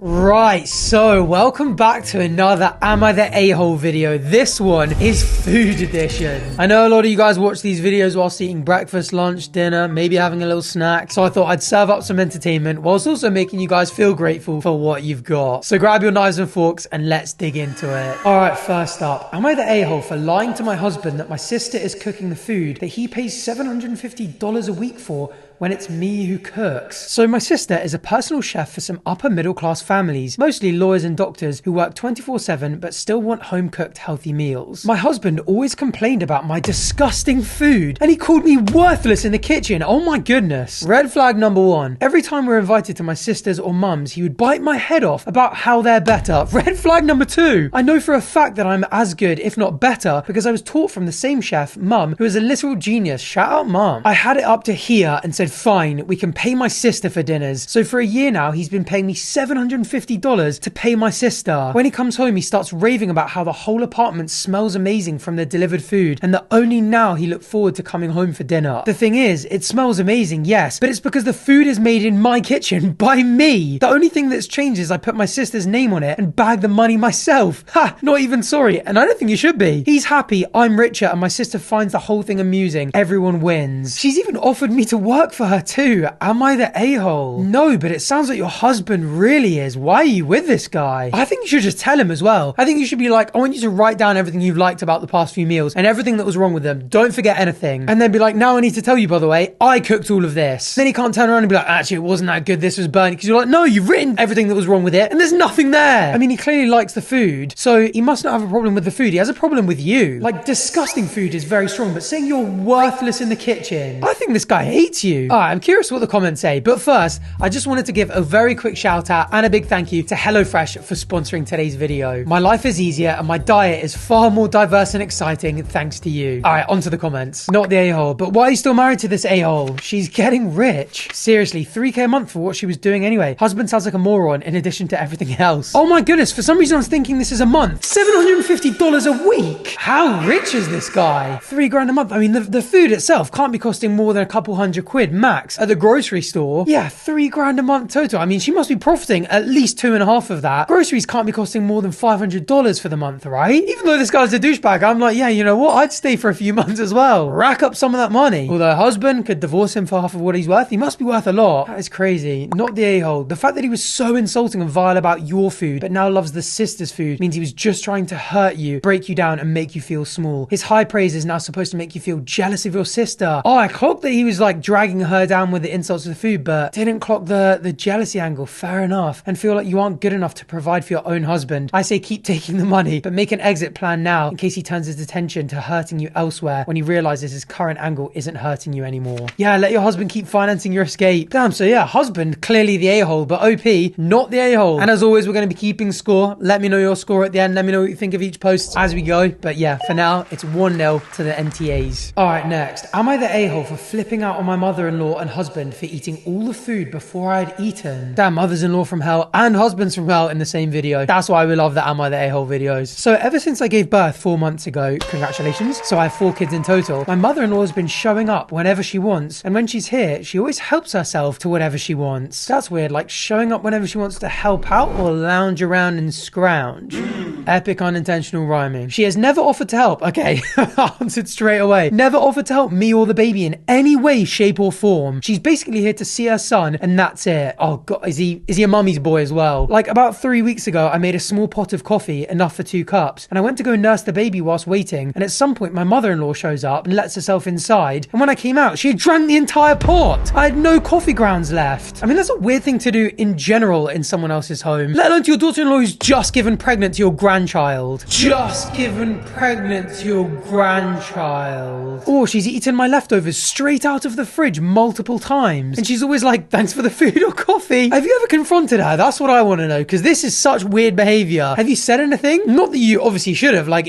Right, so welcome back to another Am I the A-hole video. This one is food edition. I know a lot of you guys watch these videos whilst eating breakfast, lunch, dinner, maybe having a little snack. So I thought I'd serve up some entertainment whilst also making you guys feel grateful for what you've got. So grab your knives and forks and let's dig into it. Alright, first up, am I the a-hole for lying to my husband that my sister is cooking the food that he pays $750 a week for when it's me who cooks? So my sister is a personal chef for some upper middle class families, mostly lawyers and doctors who work 24/7 but still want home cooked healthy meals. My husband always complained about my disgusting food and he called me worthless in the kitchen. Oh my goodness. Red flag number one. Every time we're invited to my sister's or mum's, he would bite my head off about how they're better. Red flag number two. I know for a fact that I'm as good, if not better, because I was taught from the same chef, mum, who is a literal genius. Shout out mum. I had it up to here and said, fine, we can pay my sister for dinners. So for a year now, he's been paying me $750 to pay my sister. When he comes home, he starts raving about how the whole apartment smells amazing from the delivered food and that only now he looked forward to coming home for dinner. The thing is, it smells amazing, yes, but it's because the food is made in my kitchen by me. The only thing that's changed is I put my sister's name on it and bag the money myself. Ha, not even sorry, and I don't think you should be. He's happy, I'm richer, and my sister finds the whole thing amusing. Everyone wins. She's even offered me to work for her too. Am I the a-hole? No, but it sounds like your husband really is. Why are you with this guy? I think you should just tell him as well. I think you should be like, I want you to write down everything you've liked about the past few meals and everything that was wrong with them. Don't forget anything. And then be like, now I need to tell you, by the way, I cooked all of this. Then he can't turn around and be like, actually, it wasn't that good. This was burnt. Because you're like, no, you've written everything that was wrong with it and there's nothing there. I mean, he clearly likes the food, so he must not have a problem with the food. He has a problem with you. Like, disgusting food is very strong, but saying you're worthless in the kitchen, I think this guy hates you. All right, I'm curious what the comments say, but first, I just wanted to give a very quick shout out and a big thank you to HelloFresh for sponsoring today's video. My life is easier and my diet is far more diverse and exciting thanks to you. All right, on to the comments. Not the a-hole, but why are you still married to this a-hole? She's getting rich. Seriously, $3K a month for what she was doing anyway. Husband sounds like a moron in addition to everything else. Oh my goodness, for some reason I was thinking this is a month. $750 a week. How rich is this guy? $3 a month. I mean, the food itself can't be costing more than a couple £100 max. At the grocery store, yeah, $3 a month total. I mean, she must be profiting at least 2.5 of that. Groceries can't be costing more than $500 for the month, right? Even though this guy's a douchebag, I'm like, yeah, you know what? I'd stay for a few months as well. Rack up some of that money. Although her husband could divorce him for half of what he's worth, he must be worth a lot. That is crazy. Not the a-hole. The fact that he was so insulting and vile about your food, but now loves the sister's food, means he was just trying to hurt you, break you down, and make you feel small. His high praise is now supposed to make you feel jealous of your sister. Oh, I clocked that he was like dragging her down with the insults of the food, but didn't clock the jealousy angle. Fair enough. And feel like you aren't good enough to provide for your own husband. I say keep taking the money, but make an exit plan now in case he turns his attention to hurting you elsewhere when he realizes his current angle isn't hurting you anymore. Yeah, let your husband keep financing your escape. Damn, so yeah, husband, clearly the a-hole, but OP, not the a-hole. And as always, we're going to be keeping score. Let me know your score at the end. Let me know what you think of each post as we go. But yeah, for now, it's 1-0 to the NTAs. All right, next. Am I the a-hole for flipping out on my mother-in-law and husband for eating all the food before I had eaten? Damn, mothers-in-law from hell and husbands from hell in the same video. That's why we love the Am I the a-hole videos. So ever since I gave birth 4 months ago, congratulations. So I have 4 kids in total. My mother-in-law has been showing up whenever she wants. And when she's here, she always helps herself to whatever she wants. That's weird, like showing up whenever she wants to help out or lounge around and scrounge. Epic unintentional rhyming. She has never offered to help. Okay, answered straight away. Never offered to help me or the baby in any way, shape or form. She's basically here to see her son and that's it. Oh god, is he a mummy's boy as well? Like about 3 weeks ago, I made a small pot of coffee, enough for 2 cups, and I went to go nurse the baby whilst waiting, and at some point my mother-in-law shows up and lets herself inside, and when I came out, she had drank the entire pot. I had no coffee grounds left. I mean, that's a weird thing to do in general in someone else's home, let alone to your daughter-in-law who's just given pregnant to your grandchild. Just given pregnant to your grandchild. Or she's eaten my leftovers straight out of the fridge multiple times, and she's always like, thanks for the food or coffee. Have you ever confronted her? That's what I want to know, because this is such weird behavior. Have you said anything? Not that you obviously should have, like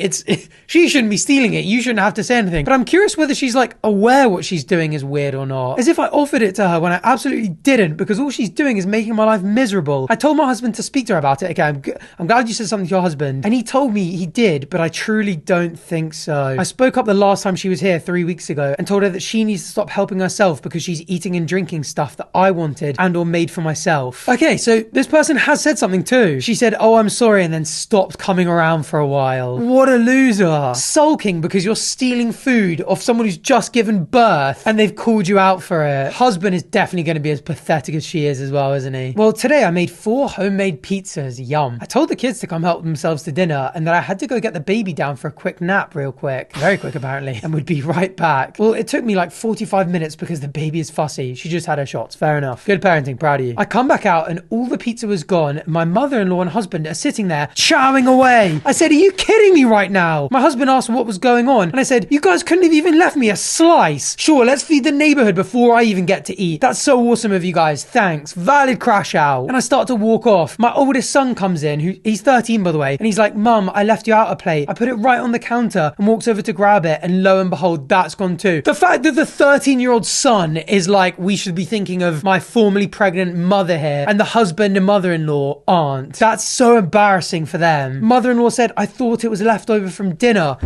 she shouldn't be stealing it. You shouldn't have to say anything, but I'm curious whether she's like aware what she's doing is weird or not. As if I offered it to her when I absolutely didn't, because all she's doing is making my life miserable. I told my husband to speak to her about it. Okay, I'm glad you said something to your husband. husband, and he told me he did, but I truly don't think so. I spoke up the last time she was here 3 weeks ago and told her that she needs to stop helping herself because she's eating and drinking stuff that I wanted and or made for myself. Okay, so this person has said something too. She said, oh, I'm sorry, and then stopped coming around for a while. What a loser. Sulking because you're stealing food off someone who's just given birth and they've called you out for it. Husband is definitely going to be as pathetic as she is as well, isn't he? Well, today I made 4 homemade pizzas. Yum. I told the kids to come help themselves to dinner and that I had to go get the baby down for a quick nap real quick. Very quick apparently, and would be right back. Well, it took me like 45 minutes because the baby is fussy. She just had her shots. Fair enough. Good parenting. Proud of you. I come back out and all the pizza was gone. My mother-in-law and husband are sitting there chowing away. I said, are you kidding me right now? My husband asked what was going on and I said, you guys couldn't have even left me a slice. Sure, let's feed the neighborhood before I even get to eat. That's so awesome of you guys. Thanks. Valid crash out. And I start to walk off. My oldest son comes in, he's 13 by the way, and he's like, Mum, I left you out a plate. I put it right on the counter and walks over to grab it, and lo and behold, that's gone too. The fact that the 13-year-old son is like, we should be thinking of my formerly pregnant mother here, and the husband and mother-in-law aren't. That's so embarrassing for them. Mother-in-law said, I thought it was left over from dinner.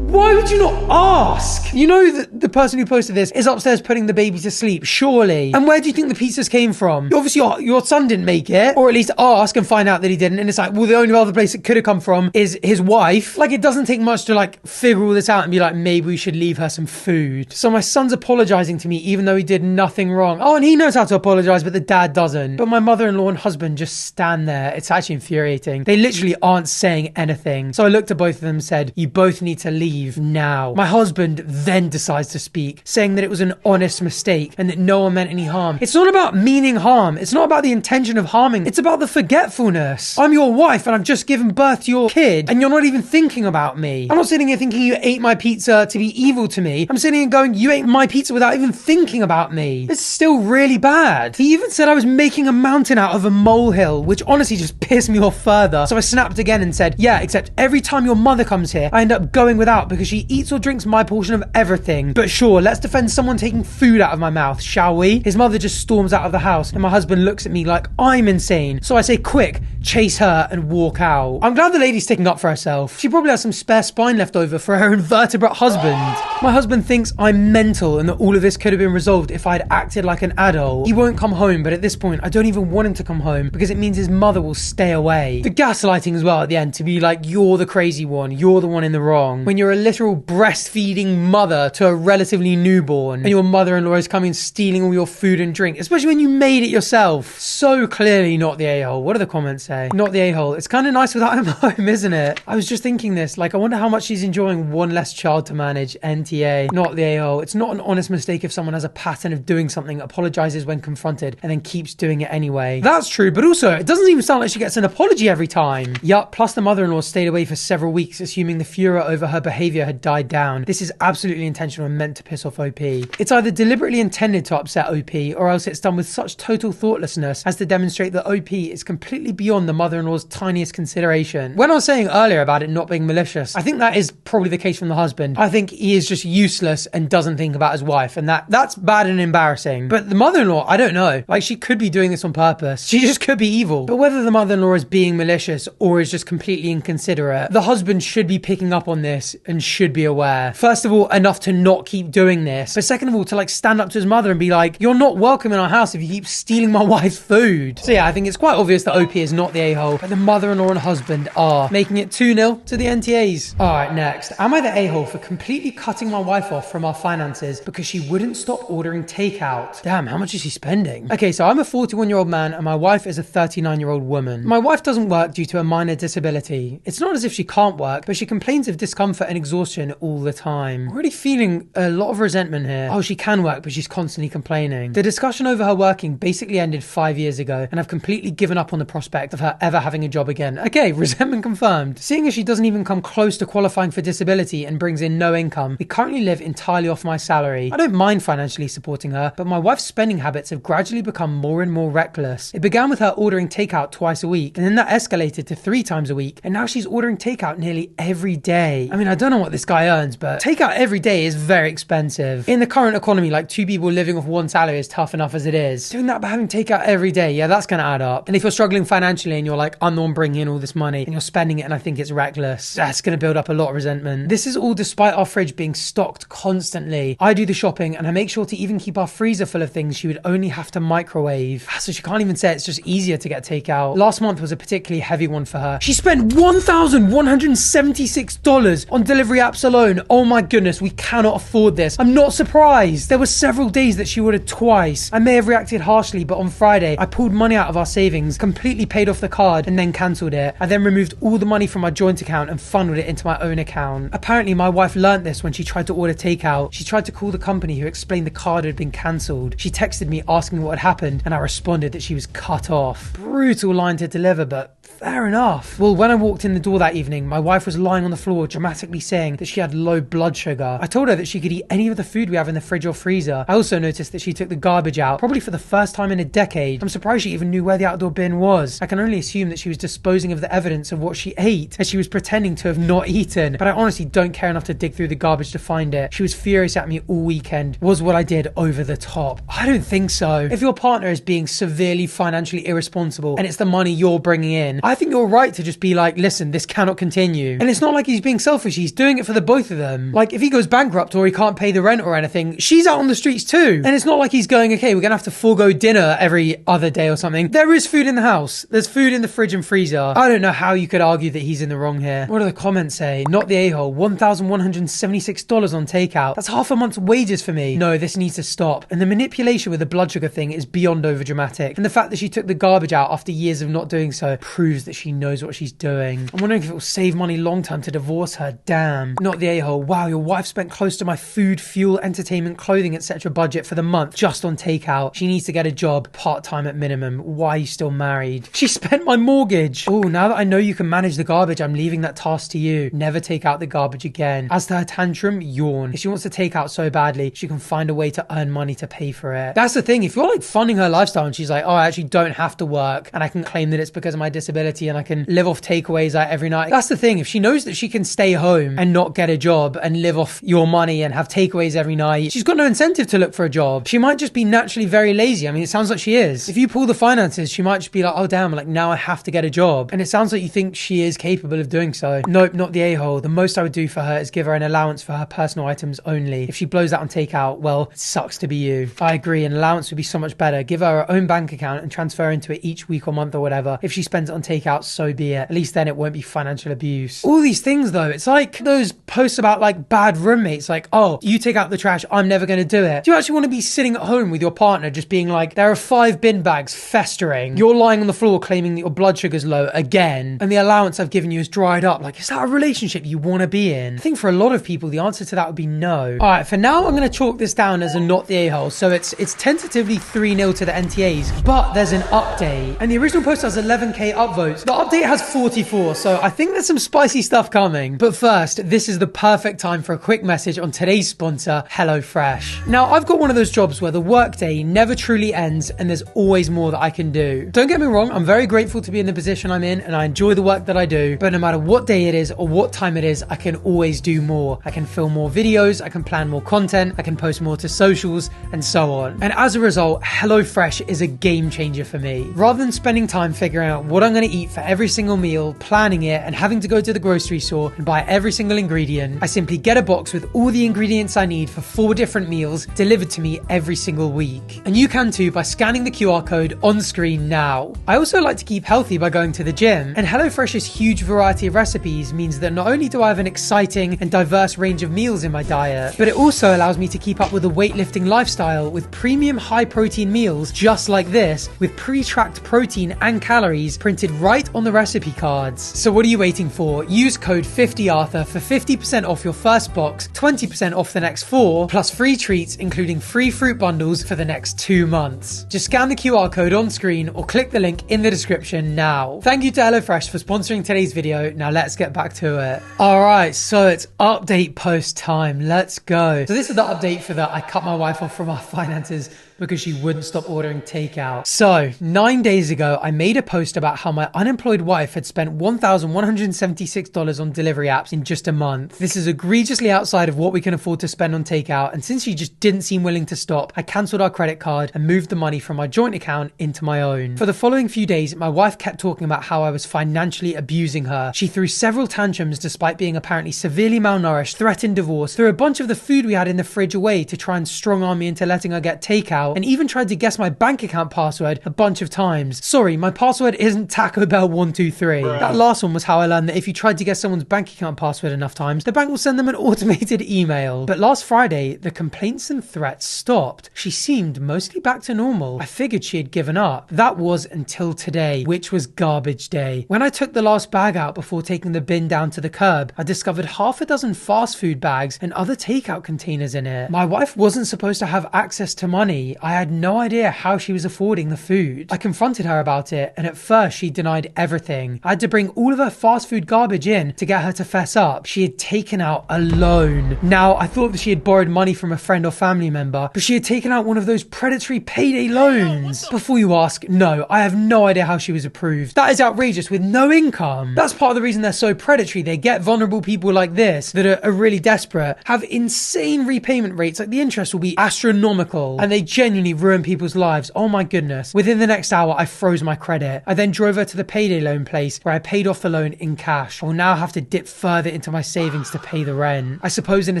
Why would you not ask? You know that the person who posted this is upstairs putting the baby to sleep, surely. And where do you think the pizzas came from? Obviously, your son didn't make it, or at least ask and find out that he didn't. And it's like, well, the only other place it could have come from is his wife. Like, it doesn't take much to like figure all this out and be like, maybe we should leave her some food. So my son's apologizing to me, even though he did nothing wrong. Oh, and he knows how to apologize, but the dad doesn't. But my mother-in-law and husband just stand there. It's actually infuriating. They literally aren't saying anything. So I looked at both of them and said, you both need to leave now. My husband then decides to speak, saying that it was an honest mistake and that no one meant any harm. It's not about meaning harm. It's not about the intention of harming. It's about the forgetfulness. I'm your wife and I've just given birth to your kid and you're not even thinking about me. I'm not sitting here thinking you ate my pizza to be evil to me. I'm sitting here going, you ate my pizza without even thinking about me. It's still really bad. He even said I was making a mountain out of a molehill, which honestly just pissed me off further. So I snapped again and said, yeah, except every time your mother comes here, I end up going without because she eats or drinks my portion of everything. But sure, let's defend someone taking food out of my mouth, shall we? His mother just storms out of the house and my husband looks at me like I'm insane. So I say, quick, chase her and walk out. I'm glad the lady's sticking up for herself. She probably has some spare spine left over for her invertebrate husband. My husband thinks I'm mental and that all of this could have been resolved if I'd acted like an adult. He won't come home, but at this point, I don't even want him to come home because it means his mother will stay away. The gaslighting as well at the end to be like, you're the crazy one, you're the one in the wrong. When you're a literal breastfeeding mother to a relatively newborn and your mother-in-law is coming and stealing all your food and drink, especially when you made it yourself. So clearly not the a-hole. What do the comments say? Not the a-hole. It's kind of nice without him home, isn't it? I was just thinking this, like, I wonder how much she's enjoying one less child to manage. NTA. Not the a-hole. It's not an honest mistake if someone has a pattern of doing something, apologizes when confronted, and then keeps doing it anyway. That's true, but also, it doesn't even sound like she gets an apology every time. Yup, plus the mother-in-law stayed away for several weeks, assuming the furor over her behavior had died down. This is absolutely intentional and meant to piss off OP. It's either deliberately intended to upset OP, or else it's done with such total thoughtlessness as to demonstrate that OP is completely beyond the mother-in-law's tiniest consideration. When I was saying earlier about it not being malicious, I think that is probably the case from the husband. I think he is just useless and doesn't think about his wife, and that's bad and embarrassing. But the mother-in-law, I don't know. Like, she could be doing this on purpose. She just could be evil. But whether the mother-in-law is being malicious or is just completely inconsiderate, the husband should be picking up on this and should be aware. First of all, enough to not keep doing this. But second of all, to like stand up to his mother and be like, you're not welcome in our house if you keep stealing my wife's food. So yeah, I think it's quite obvious that OP is not the a-hole, but the mother-in-law and husband are, making it 2-0 to the NTAs. Alright, next. Am I the a-hole for completely cutting my wife off from our finances because she wouldn't stop ordering takeout? Damn, how much is she spending? Okay, so I'm a 41-year-old man and my wife is a 39-year-old woman. My wife doesn't work due to a minor disability. It's not as if she can't work, but she complains of discomfort and exhaustion all the time. I'm already feeling a lot of resentment here. Oh, she can work, but she's constantly complaining. The discussion over her working basically ended 5 years ago, and I've completely given up on the prospect of her ever having a job again. Okay, resentment confirmed. Seeing as she doesn't even come close to qualifying for disability and brings in no income, we currently live entirely off my salary. I don't mind financially supporting her, but my wife's spending habits have gradually become more and more reckless. It began with her ordering takeout twice a week, and then that escalated to 3 times a week, and now she's ordering takeout nearly every day. I mean, I don't know what this guy earns, but takeout every day is very expensive. In the current economy, like 2 people living off 1 salary is tough enough as it is. Doing that by having takeout every day, yeah, that's gonna add up. And if you're struggling financially and you're like, I'm the one bringing in all this money and you're spending it and I think it's reckless, that's gonna build up a lot of resentment. This is all despite our fridge being stocked constantly. I do the shopping and I make sure to even keep our freezer full of things she would only have to microwave. So she can't even say it's just easier to get takeout. Last month was a particularly heavy one for her. She spent $1,176 on delivery apps alone. Oh my goodness, we cannot afford this. I'm not surprised. There were several days that she ordered twice. I may have reacted harshly, but on Friday, I pulled money out of our savings, completely paid off the card, and then cancelled it. I then removed all the money from my joint account and funneled it into my own account. Apparently, my wife learnt this when she tried to order takeout. She tried to call the company who explained the card had been cancelled. She texted me asking what had happened, and I responded that she was cut off. Brutal line to deliver, but fair enough. Well, when I walked in the door that evening, my wife was lying on the floor dramatically saying that she had low blood sugar. I told her that she could eat any of the food we have in the fridge or freezer. I also noticed that she took the garbage out, probably for the first time in a decade. I'm surprised she even knew where the outdoor bin was. I can only assume that she was disposing of the evidence of what she ate, as she was pretending to have not eaten. But I honestly don't care enough to dig through the garbage to find it. She was furious at me all weekend. Was what I did over the top? I don't think so. If your partner is being severely financially irresponsible and it's the money you're bringing in, I think you're right to just be like, listen, this cannot continue. And it's not like he's being selfish. He's doing it for the both of them. Like, if he goes bankrupt or he can't pay the rent or anything, she's out on the streets too. And it's not like he's going, okay, we're gonna have to forego dinner every other day or something. There is food in the house. There's food in the fridge and freezer. I don't know how you could argue that he's in the wrong here. What do the comments say? Not the a-hole. $1,176 on takeout. That's half a month's wages for me. No, this needs to stop. And the manipulation with the blood sugar thing is beyond overdramatic. And the fact that she took the garbage out after years of not doing so proves that she knows what she's doing. I'm wondering if it will save money long term to divorce her. Damn. Not the a-hole. Wow, your wife spent close to my food, fuel, entertainment, clothing, etc. budget for the month just on takeout. She needs to get a job, part-time at minimum. Why are you still married? She spent my mortgage. Oh, now that I know you can manage the garbage, I'm leaving that task to you. Never take out the garbage again. As to her tantrum, yawn. If she wants to take out so badly, she can find a way to earn money to pay for it. That's the thing. If you're like funding her lifestyle and she's like, oh, I actually don't have to work and I can claim that it's because of my disability and I can live off takeaways every night. That's the thing. If she knows that she can stay home and not get a job and live off your money and have takeaways every night, she's got no incentive to look for a job. She might just be naturally very lazy. I mean, it sounds like she is. If you pull the finances, she might just be like, oh damn, like now I have to get a job. And it sounds like you think she is capable of doing so. Nope, not the a-hole. The most I would do for her is give her an allowance for her personal items only. If she blows that on takeout, well, it sucks to be you. I agree, an allowance would be so much better. Give her her own bank account and transfer into it each week or month or whatever. If she spends it on takeout, so be it. At least then it won't be financial abuse. All these things though, it's like those posts about like bad roommates, like, oh, you take out the trash, I'm never going to do it. Do you actually want to be sitting at home with your partner just being like, there are 5 bin bags festering, you're lying on the floor claiming that your blood sugar's low again, and the allowance I've given you is dried up? Like, is that a relationship you want to be in? I think for a lot of people the answer to that would be no. All right, for now I'm going to chalk this down as a not the a-hole. So it's tentatively 3-0 to the NTAs, but there's an update, and the original post has 11k upvotes. The update has 44, so I think there's some spicy stuff coming. But first, this is the perfect time for a quick message on today's sponsor, HelloFresh. Now, I've got one of those jobs where the workday never truly ends and there's always more that I can do. Don't get me wrong, I'm very grateful to be in the position I'm in and I enjoy the work that I do, but no matter what day it is or what time it is, I can always do more. I can film more videos, I can plan more content, I can post more to socials, and so on. And as a result, HelloFresh is a game changer for me. Rather than spending time figuring out what I'm going to eat for every single meal, planning it, and having to go to the grocery store and buy every single ingredient, I simply get a box with all the ingredients I need for 4 different meals delivered to me every single week. And you can too by scanning the QR code on screen now. I also like to keep healthy by going to the gym, and HelloFresh's huge variety of recipes means that not only do I have an exciting and diverse range of meals in my diet, but it also allows me to keep up with the weightlifting lifestyle with premium high protein meals just like this, with pre-tracked protein and calories printed right on the recipe cards. So what are you waiting for? Use code 50ARTHUR for 50% off your first box, 20% off the next 4, plus free treats including free fruit bundles for the next 2 months. Just scan the QR code on screen or click the link in the description now. Thank you to HelloFresh for sponsoring today's video. Now let's get back to it. Alright, so it's update post time. Let's go. So this is the update for the I cut my wife off from our finances because she wouldn't stop ordering takeout. So 9 days ago, I made a post about how my unemployed wife had spent $1,176 on delivery apps in just a month. This is egregiously outside of what we can afford to spend on takeout, and since she just didn't seem willing to stop, I cancelled our credit card and moved the money from my joint account into my own. For the following few days, my wife kept talking about how I was financially abusing her. She threw several tantrums despite being apparently severely malnourished, threatened divorce, threw a bunch of the food we had in the fridge away to try and strong arm me into letting her get takeout, and even tried to guess my bank account password a bunch of times. Sorry, my password isn't Taco Bell 123. That last one was how I learned that if you tried to guess someone's bank account password enough times, the bank will send them an automated email. But last Friday, the complaints and threats stopped. She seemed mostly back to normal. I figured she had given up. That was until today, which was garbage day. When I took the last bag out before taking the bin down to the curb, I discovered half a dozen fast food bags and other takeout containers in it. My wife wasn't supposed to have access to money. I had no idea how she was affording the food. I confronted her about it, and at first she denied everything. I had to bring all of her fast food garbage in to get her to fess up. She had taken out a loan. Now, I thought that she had borrowed money from a friend or family member, but she had taken out one of those predatory payday loans. Before you ask, no, I have no idea how she was approved. That is outrageous with no income. That's part of the reason they're so predatory. They get vulnerable people like this that are really desperate, have insane repayment rates, like the interest will be astronomical, and they genuinely ruin people's lives. Oh my goodness. Within the next hour, I froze my credit. I then drove her to the payday loan place where I paid off the loan in cash. I will now have to dip further into my savings to pay the rent. I suppose in a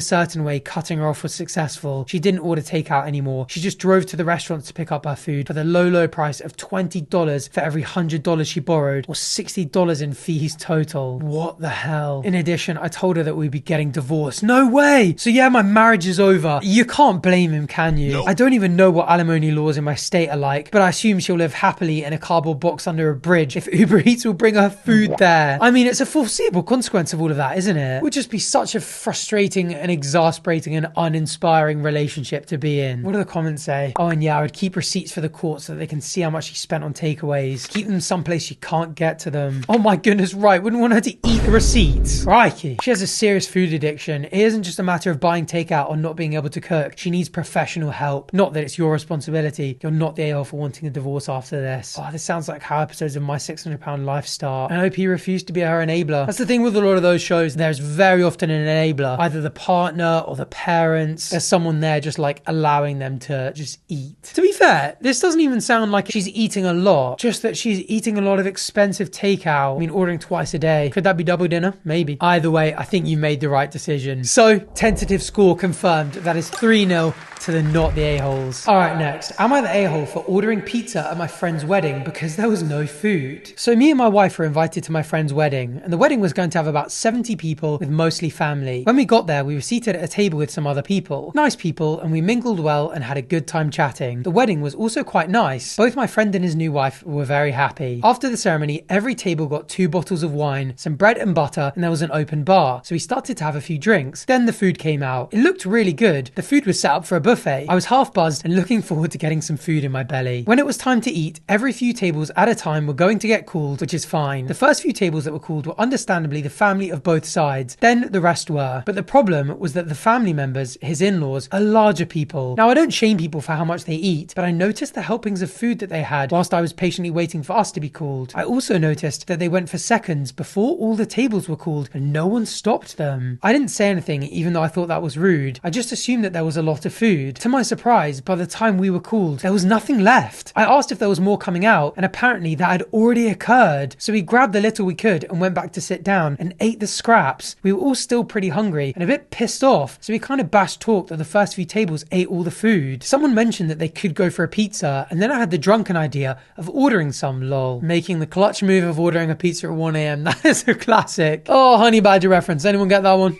certain way, cutting her off was successful. She didn't order takeout anymore. She just drove to the restaurant to pick up her food for the low price of $20 for every $100 she borrowed, or $60 in fees total. What the hell? In addition, I told her that we'd be getting divorced. No way! So yeah, my marriage is over. You can't blame him, can you? Nope. I don't even know what alimony laws in my state are like, but I assume she'll live happily in a cardboard box under a bridge if Uber Eats will bring her food there. I mean, it's a foreseeable consequence of all of that, isn't it? It would just be such a frustrating and exasperating and uninspiring relationship to be in. What do the comments say? Oh, and yeah, I would keep receipts for the court so that they can see how much she spent on takeaways. Keep them someplace she can't get to them. Oh my goodness, right. Wouldn't want her to eat the receipts. Crikey. She has a serious food addiction. It isn't just a matter of buying takeout or not being able to cook. She needs professional help. Not that it's your responsibility. You're not the a-hole for wanting a divorce after this. Oh, this sounds like how episodes of My £600 Life start. I hope he refused to be her enabler. That's the thing with a lot of those shows. There's very often an enabler. Either the partner or the parents. There's someone there just like allowing them to just eat. To be fair, this doesn't even sound like she's eating a lot. Just that she's eating a lot of expensive takeout. I mean, ordering twice a day. Could that be double dinner? Maybe. Either way, I think you made the right decision. So, tentative score confirmed. That is 3-0 to the not the a-holes. All right, next. Am I the a-hole for ordering pizza at my friend's wedding because there was no food? So me and my wife were invited to my friend's wedding, and the wedding was going to have about 70 people with mostly family. When we got there, we were seated at a table with some other people. Nice people, and we mingled well and had a good time chatting. The wedding was also quite nice. Both my friend and his new wife were very happy. After the ceremony, every table got 2 bottles of wine, some bread and butter, and there was an open bar. So we started to have a few drinks. Then the food came out. It looked really good. The food was set up for a buffet. I was half buzzed and looking forward to getting some food in my belly. When it was time to eat, every few tables at a time were going to get called, which is fine. The first few tables that were called were understandably the family of both sides. Then the rest were. But the problem was that the family members, his in-laws, are larger people. Now, I don't shame people for how much they eat, but I noticed the helpings of food that they had whilst I was patiently waiting for us to be called. I also noticed that they went for seconds before all the tables were called and no one stopped them. I didn't say anything, even though I thought that was rude. I just assumed that there was a lot of food. To my surprise, by the time we were called, there was nothing left. I asked if there was more coming out, and apparently that had already occurred. So we grabbed the little we could and went back to sit down and ate the scraps. We were all still pretty hungry and a bit pissed off, so we kind of bashed talk that the first few tables ate all the food. Someone mentioned that they could go for a pizza, and then I had the drunken idea of ordering some, lol. Making the clutch move of ordering a pizza at 1 a.m. That is a classic. Oh, Honey Badger reference. Anyone get that one?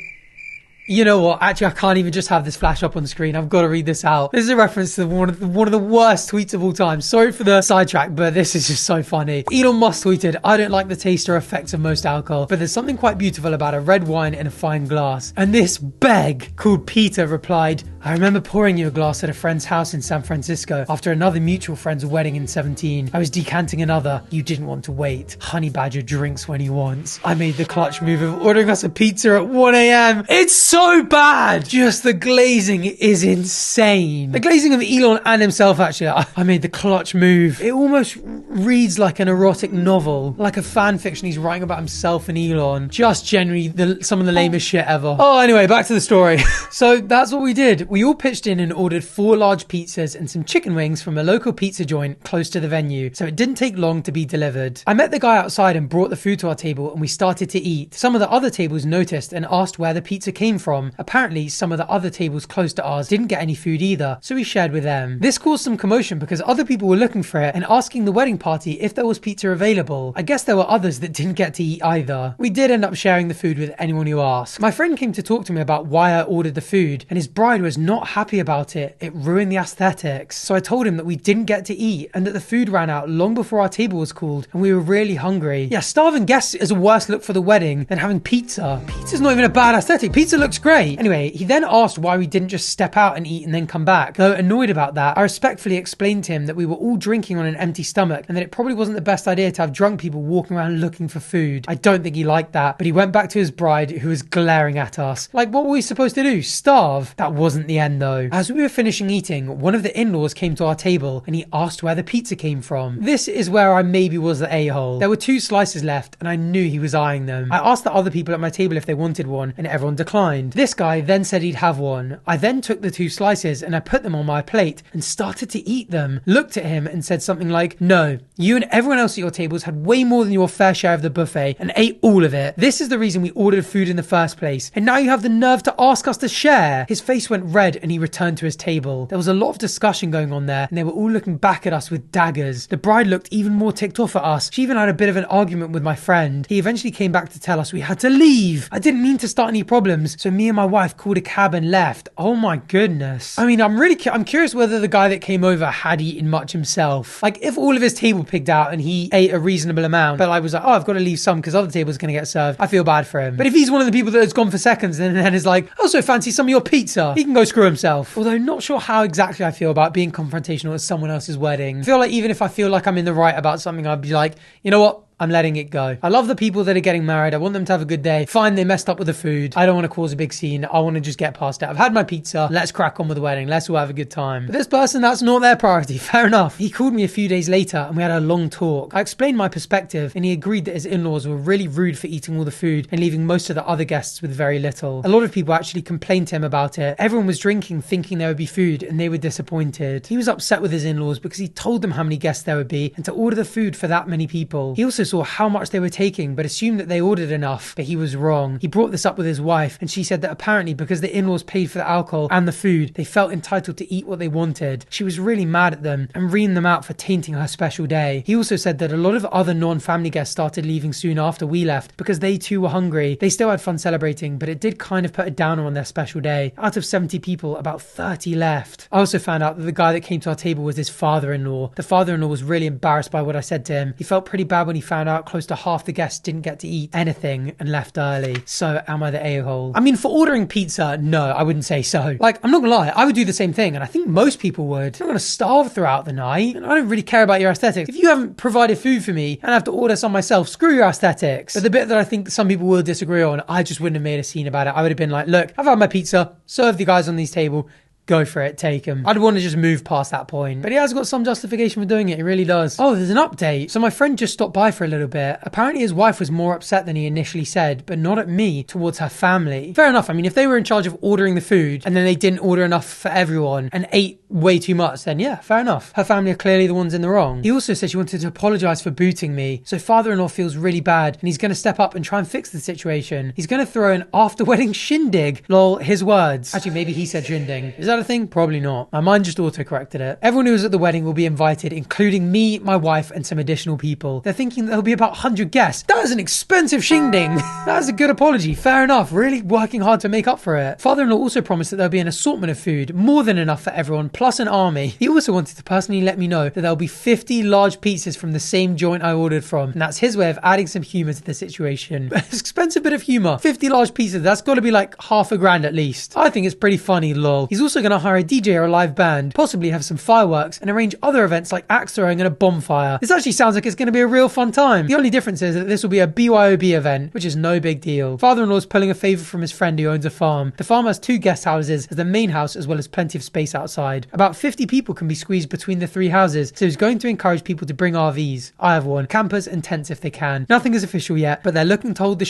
You know what? Actually, I can't even just have this flash up on the screen. I've got to read this out. This is a reference to one of the worst tweets of all time. Sorry for the sidetrack, but this is just so funny. Elon Musk tweeted, "I don't like the taste or effects of most alcohol, but there's something quite beautiful about a red wine in a fine glass." And this beg called Peter replied, I remember pouring you a glass at a friend's house in San Francisco after another mutual friend's wedding in 17. I was decanting another. You didn't want to wait. Honey Badger drinks when he wants. I made the clutch move of ordering us a pizza at 1 a.m. It's so bad! Just the glazing is insane. The glazing of Elon and himself, actually. I made the clutch move. It almost reads like an erotic novel, like a fan fiction he's writing about himself and Elon. Just generally some of the lamest shit ever. Oh, anyway, back to the story. So that's what we did. We all pitched in and ordered 4 large pizzas and some chicken wings from a local pizza joint close to the venue, so it didn't take long to be delivered. I met the guy outside and brought the food to our table, and we started to eat. Some of the other tables noticed and asked where the pizza came from. Apparently, some of the other tables close to ours didn't get any food either, so we shared with them. This caused some commotion because other people were looking for it and asking the wedding party if there was pizza available. I guess there were others that didn't get to eat either. We did end up sharing the food with anyone who asked. My friend came to talk to me about why I ordered the food, and his bride was not happy about it. It ruined the aesthetics. So I told him that we didn't get to eat and that the food ran out long before our table was called and we were really hungry. Yeah, starving guests is a worse look for the wedding than having pizza. Pizza's not even a bad aesthetic. Pizza looks great. Anyway, he then asked why we didn't just step out and eat and then come back. Though annoyed about that, I respectfully explained to him that we were all drinking on an empty stomach and that it probably wasn't the best idea to have drunk people walking around looking for food. I don't think he liked that, but he went back to his bride who was glaring at us. Like, what were we supposed to do? Starve? That wasn't the end though. As we were finishing eating, one of the in-laws came to our table and he asked where the pizza came from. This is where I maybe was the a-hole. There were 2 slices left and I knew he was eyeing them. I asked the other people at my table if they wanted one and everyone declined. This guy then said he'd have one. I then took the 2 slices and I put them on my plate and started to eat them. Looked at him and said something like, "No, you and everyone else at your tables had way more than your fair share of the buffet and ate all of it. This is the reason we ordered food in the first place. And now you have the nerve to ask us to share." His face went red and he returned to his table. There was a lot of discussion going on there and they were all looking back at us with daggers. The bride looked even more ticked off at us. She even had a bit of an argument with my friend. He eventually came back to tell us we had to leave. I didn't mean to start any problems, so me and my wife called a cab and left. Oh my goodness. I mean, I'm curious whether the guy that came over had eaten much himself. Like, if all of his table pigged out and he ate a reasonable amount, but I was like, oh, I've got to leave some because other tables are going to get served, I feel bad for him. But if he's one of the people that has gone for seconds and then is like, also fancy some of your pizza, he can go screw himself. Although not sure how exactly I feel about being confrontational at someone else's wedding. I feel like even if I feel like I'm in the right about something, I'd be like, you know what? I'm letting it go. I love the people that are getting married. I want them to have a good day. Fine, they messed up with the food. I don't want to cause a big scene. I want to just get past it. I've had my pizza. Let's crack on with the wedding. Let's all have a good time. But this person, that's not their priority. Fair enough. He called me a few days later and we had a long talk. I explained my perspective and he agreed that his in-laws were really rude for eating all the food and leaving most of the other guests with very little. A lot of people actually complained to him about it. Everyone was drinking thinking there would be food and they were disappointed. He was upset with his in-laws because he told them how many guests there would be and to order the food for that many people. He also saw how much they were taking but assumed that they ordered enough, but he was wrong. He brought this up with his wife and she said that apparently because the in-laws paid for the alcohol and the food, they felt entitled to eat what they wanted. She was really mad at them and reamed them out for tainting her special day. He also said that a lot of other non-family guests started leaving soon after we left because they too were hungry. They still had fun celebrating, but it did kind of put a downer on their special day. Out of 70 people, about 30 left. I also found out that the guy that came to our table was his father-in-law. The father-in-law was really embarrassed by what I said to him. He felt pretty bad when he found out close to half the guests didn't get to eat anything and left early. So am I the a-hole? I mean, for ordering pizza, no, I wouldn't say so. Like, I'm not gonna lie, I would do the same thing and I think most people would. I'm not gonna starve throughout the night and I don't really care about your aesthetics. If you haven't provided food for me and I have to order some myself, screw your aesthetics. But the bit that I think some people will disagree on, I just wouldn't have made a scene about it. I would have been like, look, I've had my pizza, serve the guys on these table, go for it, take him. I'd want to just move past that point. But he has got some justification for doing it, he really does. Oh, there's an update. So my friend just stopped by for a little bit. Apparently his wife was more upset than he initially said, but not at me, towards her family. Fair enough, I mean, if they were in charge of ordering the food and then they didn't order enough for everyone and ate way too much, then yeah, fair enough. Her family are clearly the ones in the wrong. He also said she wanted to apologize for booting me. So father-in-law feels really bad and he's going to step up and try and fix the situation. He's going to throw an after-wedding shindig. Lol, his words. Actually, maybe he said shindig. Is that a thing? Probably not. My mind just auto-corrected it. Everyone who was at the wedding will be invited, including me, my wife, and some additional people. They're thinking there'll be about 100 guests. That is an expensive shindig. That is a good apology. Fair enough. Really working hard to make up for it. Father-in-law also promised that there'll be an assortment of food, more than enough for everyone, plus an army. He also wanted to personally let me know that there'll be 50 large pizzas from the same joint I ordered from. And that's his way of adding some humor to the situation. But it's an expensive bit of humor. 50 large pizzas, that's got to be like $500 at least. I think it's pretty funny, lol. He's also going going to hire a DJ or a live band, possibly have some fireworks, and arrange other events like axe throwing and a bonfire. This actually sounds like it's going to be a real fun time. The only difference is that this will be a BYOB event, which is no big deal. Father-in-law's pulling a favour from his friend who owns a farm. The farm has 2 guest houses as the main house as well as plenty of space outside. About 50 people can be squeezed between the 3 houses, so he's going to encourage people to bring RVs. I have one. Campers and tents if they can. Nothing is official yet, but they're looking to hold the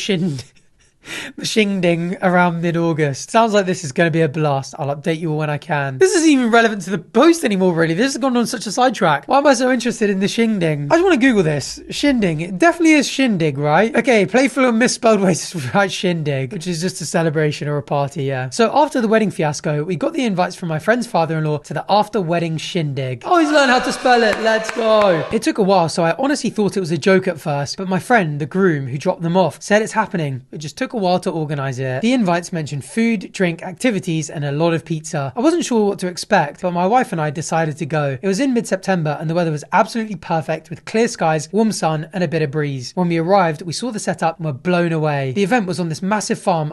shingding around mid-August. Sounds like this is going to be a blast. I'll update you all when I can. This isn't even relevant to the post anymore, really. This has gone on such a sidetrack. Why am I so interested in the shingding? I just want to Google this. Shindig. It definitely is shindig, right? Okay, playful and misspelled ways to write shindig, which is just a celebration or a party, yeah. So after the wedding fiasco, we got the invites from my friend's father-in-law to the after-wedding shindig. Oh, he's learned how to spell it. Let's go. It took a while, so I honestly thought it was a joke at first, but my friend, the groom, who dropped them off, said it's happening. It just took a while to organize it. The invites mentioned food, drink, activities, and a lot of pizza. I wasn't sure what to expect, but my wife and I decided to go. It was in mid-September and the weather was absolutely perfect with clear skies, warm sun, and a bit of breeze. When we arrived, we saw the setup and were blown away. The event was on this massive farm.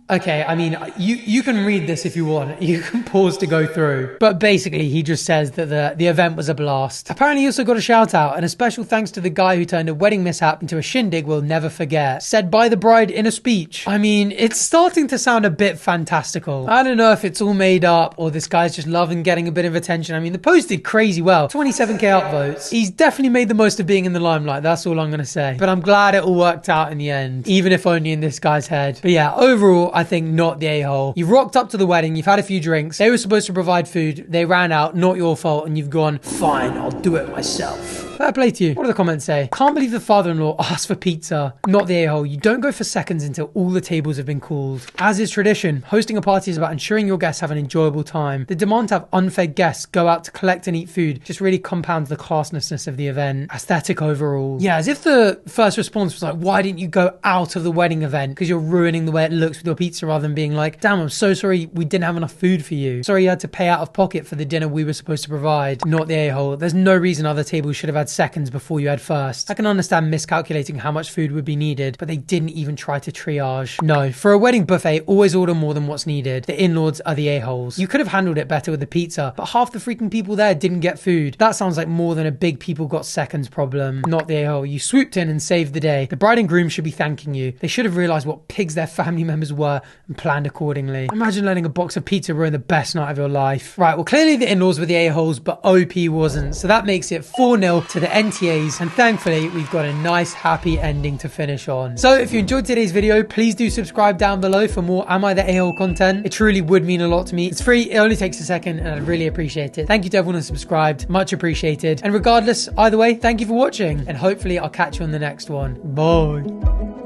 Okay, I mean, you can read this if you want. You can pause to go through. But basically, he just says that the event was a blast. Apparently, he also got a shout out and a special thanks to the guy who turned a wedding mishap into a shindig we'll never forget. Said by the bride in a speech. I mean, it's starting to sound a bit fantastical. I don't know if it's all made up or this guy's just loving getting a bit of attention. I mean, the post did crazy well. 27k upvotes. He's definitely made the most of being in the limelight. That's all I'm going to say. But I'm glad it all worked out in the end, even if only in this guy's head. But yeah, overall, I think not the a-hole. You've rocked up to the wedding, you've had a few drinks, they were supposed to provide food, they ran out, not your fault, and you've gone, fine, I'll do it myself. Fair play to you. What do the comments say? Can't believe the father-in-law asked for pizza. Not the a-hole. You don't go for seconds until all the tables have been called. As is tradition, hosting a party is about ensuring your guests have an enjoyable time. The demand to have unfed guests go out to collect and eat food just really compounds the classlessness of the event. Aesthetic overall. Yeah, as if the first response was like, why didn't you go out of the wedding event? Because you're ruining the way it looks with your pizza rather than being like, damn, I'm so sorry we didn't have enough food for you. Sorry you had to pay out of pocket for the dinner we were supposed to provide. Not the a-hole. There's no reason other tables should have had seconds before you had first. I can understand miscalculating how much food would be needed, but they didn't even try to triage. No, for a wedding buffet, always order more than what's needed. The in-laws are the a-holes. You could have handled it better with the pizza, but half the freaking people there didn't get food. That sounds like more than a big people got seconds problem. Not the a-hole. You swooped in and saved the day. The bride and groom should be thanking you. They should have realized what pigs their family members were and planned accordingly. Imagine letting a box of pizza ruin the best night of your life. Right, well, clearly the in-laws were the a-holes, but OP wasn't. So that makes it 4-0 to the NTAs, and thankfully, we've got a nice, happy ending to finish on. So if you enjoyed today's video, please do subscribe down below for more Am I the A-hole content. It truly would mean a lot to me. It's free, it only takes a second, and I'd really appreciate it. Thank you to everyone who subscribed, much appreciated. And regardless, either way, thank you for watching, and hopefully I'll catch you on the next one. Bye.